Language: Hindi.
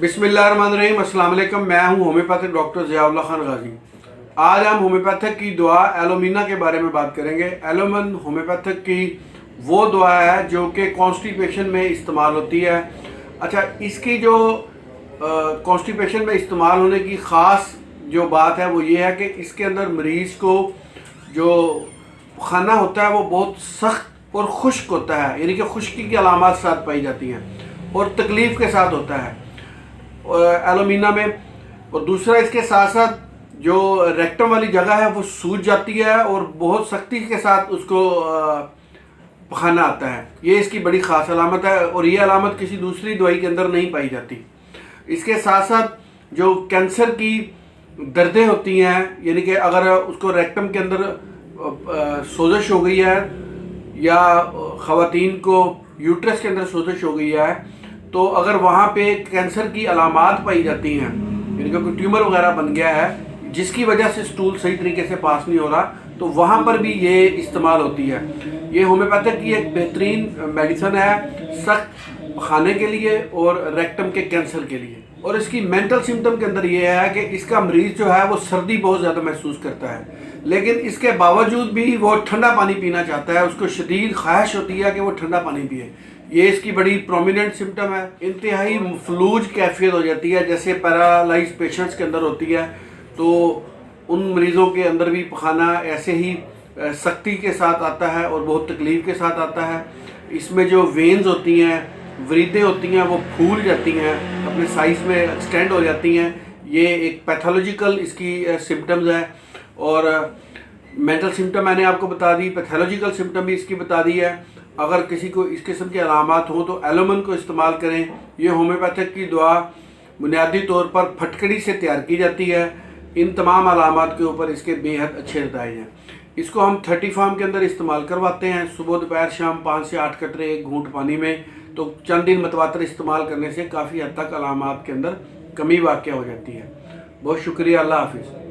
बिस्मिल्लाहिर्रहमानिर्रहीम। अस्सलाम वालेकुम। मैं हूं होम्योपैथिक डॉक्टर ज़ियाउल्लाह खान गाजी। आज हम होम्योपैथिक की दुआ एलोमिना के बारे में बात करेंगे। एलोमन होम्योपैथिक की वो दुआ है जो कि कॉन्स्टिपेशन में इस्तेमाल होती है। अच्छा, इसकी जो कॉन्स्टिपेशन में इस्तेमाल होने की ख़ास जो बात है वो ये है कि इसके अंदर मरीज़ को जो खाना होता है वो बहुत सख्त और खुश्क होता है, यानी कि खुश्की की अलामात साथ पाई जाती हैं और तकलीफ़ के साथ होता है एलोमिना में। और दूसरा, इसके साथ साथ जो रेक्टम वाली जगह है वो सूज जाती है और बहुत सख्ती के साथ उसको पखाना आता है। ये इसकी बड़ी ख़ास अलामत है और ये अलामत किसी दूसरी दवाई के अंदर नहीं पाई जाती। इसके साथ साथ जो कैंसर की दर्दें होती हैं, यानी कि अगर उसको रेक्टम के अंदर सोजश हो गई है या ख़वातीन को यूट्रस के अंदर सोजश हो गई है, तो अगर वहाँ पे कैंसर की अलामात पाई जाती हैं, यानी कि कोई ट्यूमर वगैरह बन गया है जिसकी वजह से स्टूल सही तरीके से पास नहीं हो रहा, तो वहाँ पर भी ये इस्तेमाल होती है। ये होम्योपैथिक की एक बेहतरीन मेडिसन है सख्त खाने के लिए और रेक्टम के कैंसर के लिए। और इसकी मेंटल सिम्टम के अंदर ये है कि इसका मरीज़ जो है वो सर्दी बहुत ज़्यादा महसूस करता है, लेकिन इसके बावजूद भी वो ठंडा पानी पीना चाहता है। उसको शदीद ख्वाहिश होती है कि वो ठंडा पानी पिए। ये इसकी बड़ी प्रोमिनेंट सिम्टम है। इंतहाई फ्लूज कैफियत हो जाती है, जैसे पैरालाइज पेशेंट्स के अंदर होती है, तो उन मरीज़ों के अंदर भी पखाना ऐसे ही सख्ती के साथ आता है और बहुत तकलीफ़ के साथ आता है। इसमें जो वेन्स होती हैं, वरीदें होती हैं, वो फूल जाती हैं, अपने साइज़ में एक्सटेंड हो जाती हैं। ये एक पैथोलॉजिकल इसकी सिम्टम्स है। और मेंटल सिम्टम मैंने आपको बता दी, पैथोलॉजिकल सिम्टम भी इसकी बता दी है। अगर किसी को इस किस्म के अलामात हों तो एलोमन को इस्तेमाल करें। ये होम्योपैथिक की दवा बुनियादी तौर पर फटकड़ी से तैयार की जाती है। इन तमाम अलामात के ऊपर इसके बेहद अच्छे नतीजे हैं। इसको हम 30 फार्म के अंदर इस्तेमाल करवाते हैं, सुबह दोपहर शाम 5 से 8 कतरे एक घूंट पानी में। तो चंद दिन मतवातर इस्तेमाल करने से काफ़ी हद तक अलामात के अंदर कमी वाक़या हो जाती है। बहुत शुक्रिया। अल्लाह हाफिज़।